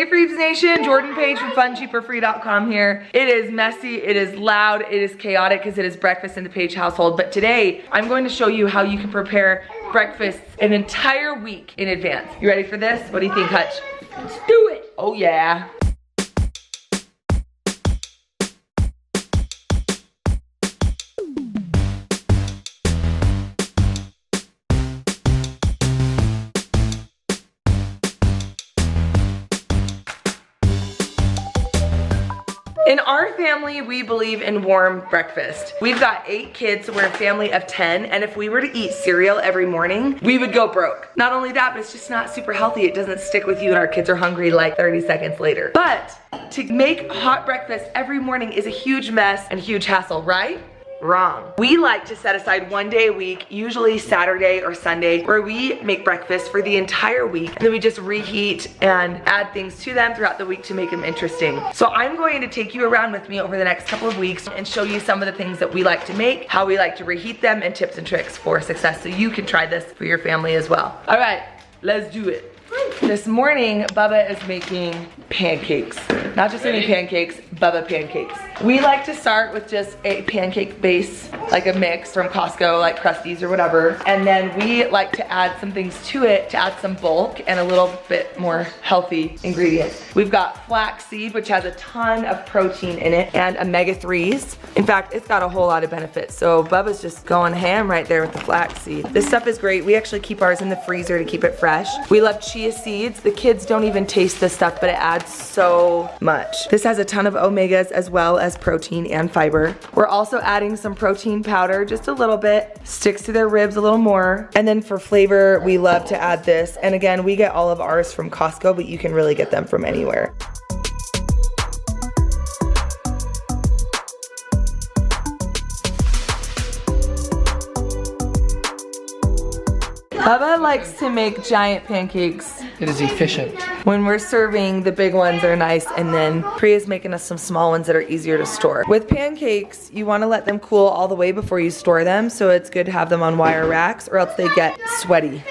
Hey Freebs Nation, Jordan Page from FunCheaperFree.com here. It is messy, it is loud, it is chaotic because it is breakfast in the Page household. But today, I'm going to show you how you can prepare breakfast an entire week in advance. You ready for this? What do you think, Hutch? Let's do it. Oh yeah. In our family, we believe in warm breakfast. We've got 8 kids, so we're a family of 10, and if we were to eat cereal every morning, we would go broke. Not only that, but it's just not super healthy. It doesn't stick with you and our kids are hungry like 30 seconds later. But to make hot breakfast every morning is a huge mess and huge hassle, right? Wrong. We like to set aside one day a week, usually Saturday or Sunday, where we make breakfast for the entire week, and then we just reheat and add things to them throughout the week to make them interesting. So I'm going to take you around with me over the next couple of weeks and show you some of the things that we like to make, how we like to reheat them, and tips and tricks for success so you can try this for your family as well. All right, let's do it. This morning, Bubba is making pancakes. Not just any pancakes, Bubba pancakes. We like to start with just a pancake base, like a mix from Costco, like Krusteaz or whatever. And then we like to add some things to it to add some bulk and a little bit more healthy ingredients. We've got flaxseed, which has a ton of protein in it, and omega-3s. In fact, it's got a whole lot of benefits. So Bubba's just going ham right there with the flaxseed. This stuff is great. We actually keep ours in the freezer to keep it fresh. We love chia seeds. The kids don't even taste this stuff, but it adds so much. This has a ton of omegas as well as protein and fiber. We're also adding some protein powder, just a little bit. Sticks to their ribs a little more. And then for flavor, we love to add this. And again, we get all of ours from Costco, but you can really get them from anywhere. Bubba likes to make giant pancakes. It is efficient. When we're serving, the big ones are nice, and then Priya's making us some small ones that are easier to store. With pancakes, you want to let them cool all the way before you store them, so it's good to have them on wire racks or else they get sweaty.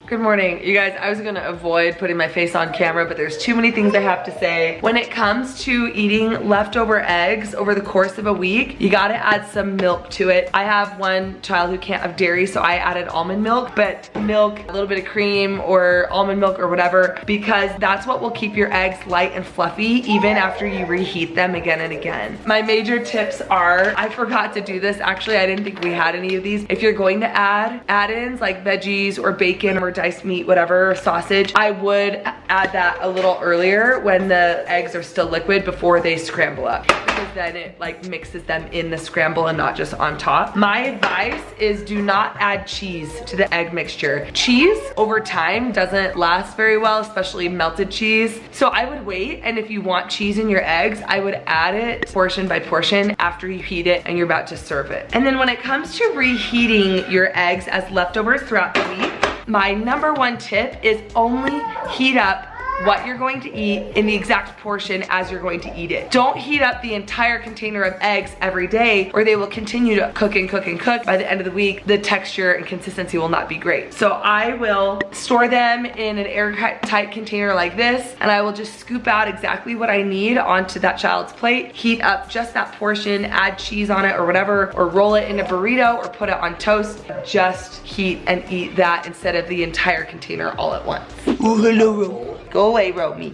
Good morning. You guys, I was gonna avoid putting my face on camera, but there's too many things I have to say. When it comes to eating leftover eggs over the course of a week, you gotta add some milk to it. I have one child who can't have dairy, so I added almond milk, but milk, a little bit of cream or almond milk or whatever, because that's what will keep your eggs light and fluffy even after you reheat them again and again. My major tips are, I forgot to do this. Actually, I didn't think we had any of these. If you're going to add add-ins like veggies or bacon or diced meat, whatever, sausage, I would add that a little earlier when the eggs are still liquid before they scramble up, because then it like mixes them in the scramble and not just on top. My advice is do not add cheese to the egg mixture. Cheese over time doesn't last very well, especially melted cheese. So I would wait, and if you want cheese in your eggs, I would add it portion by portion after you heat it and you're about to serve it. And then when it comes to reheating your eggs as leftovers throughout the week, my #1 tip is only heat up what you're going to eat in the exact portion as you're going to eat it. Don't heat up the entire container of eggs every day, or they will continue to cook and cook and cook. By the end of the week, the texture and consistency will not be great. So I will store them in an airtight container like this, and I will just scoop out exactly what I need onto that child's plate, heat up just that portion, add cheese on it or whatever, or roll it in a burrito or put it on toast. Just heat and eat that instead of the entire container all at once. Ooh, hello, Romy. Go away, Romy.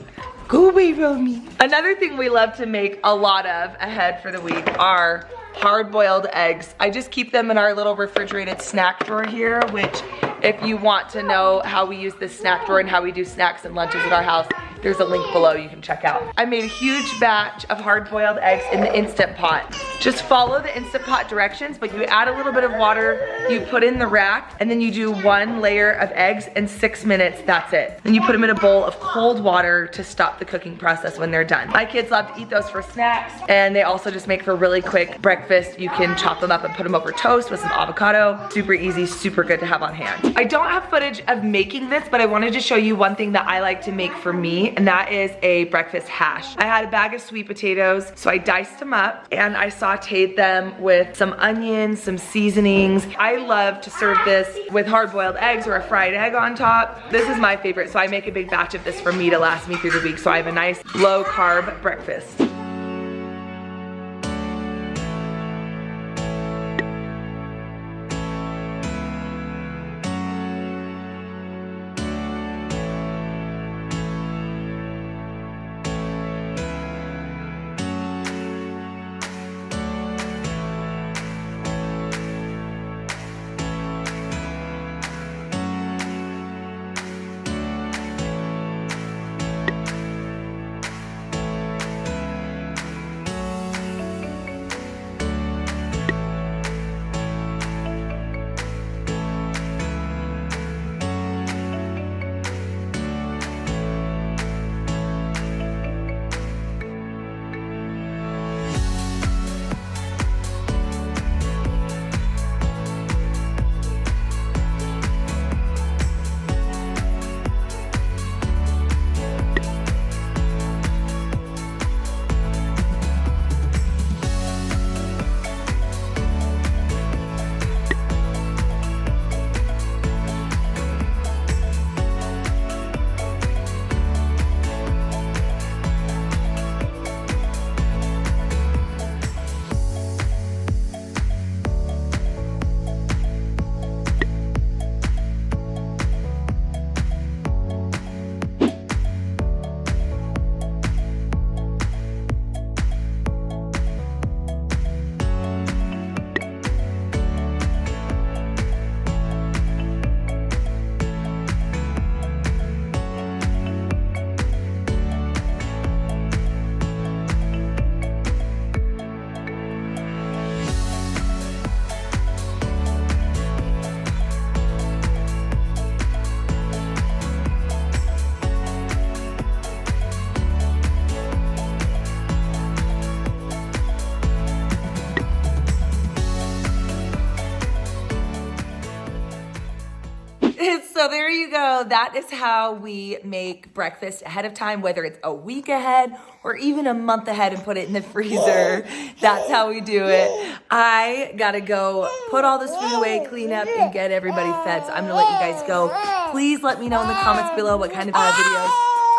Go away, Romy. Another thing we love to make a lot of ahead for the week are hard-boiled eggs. I just keep them in our little refrigerated snack drawer here, which if you want to know how we use this snack drawer and how we do snacks and lunches at our house, there's a link below you can check out. I made a huge batch of hard-boiled eggs in the Instant Pot. Just follow the Instant Pot directions, but you add a little bit of water, you put in the rack, and then you do 1 layer of eggs in 6 minutes, that's it. Then you put them in a bowl of cold water to stop the cooking process when they're done. My kids love to eat those for snacks, and they also just make for a really quick breakfast. You can chop them up and put them over toast with some avocado. Super easy, super good to have on hand. I don't have footage of making this, but I wanted to show you one thing that I like to make for me, and that is a breakfast hash. I had a bag of sweet potatoes, so I diced them up and I sauteed them with some onions, some seasonings. I love to serve this with hard-boiled eggs or a fried egg on top. This is my favorite, so I make a big batch of this for me to last me through the week, so I have a nice low-carb breakfast. So there you go. That is how we make breakfast ahead of time, whether it's a week ahead or even a month ahead and put it in the freezer. That's how we do it. I gotta go put all this food away, clean up, and get everybody fed. So I'm gonna let you guys go. Please let me know in the comments below what kind of videos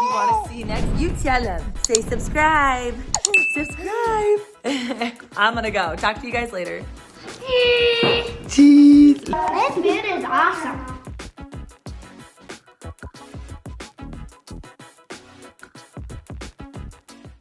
you wanna see next. You tell them. Say subscribe. Subscribe. I'm gonna go. Talk to you guys later. Cheese. This food is awesome.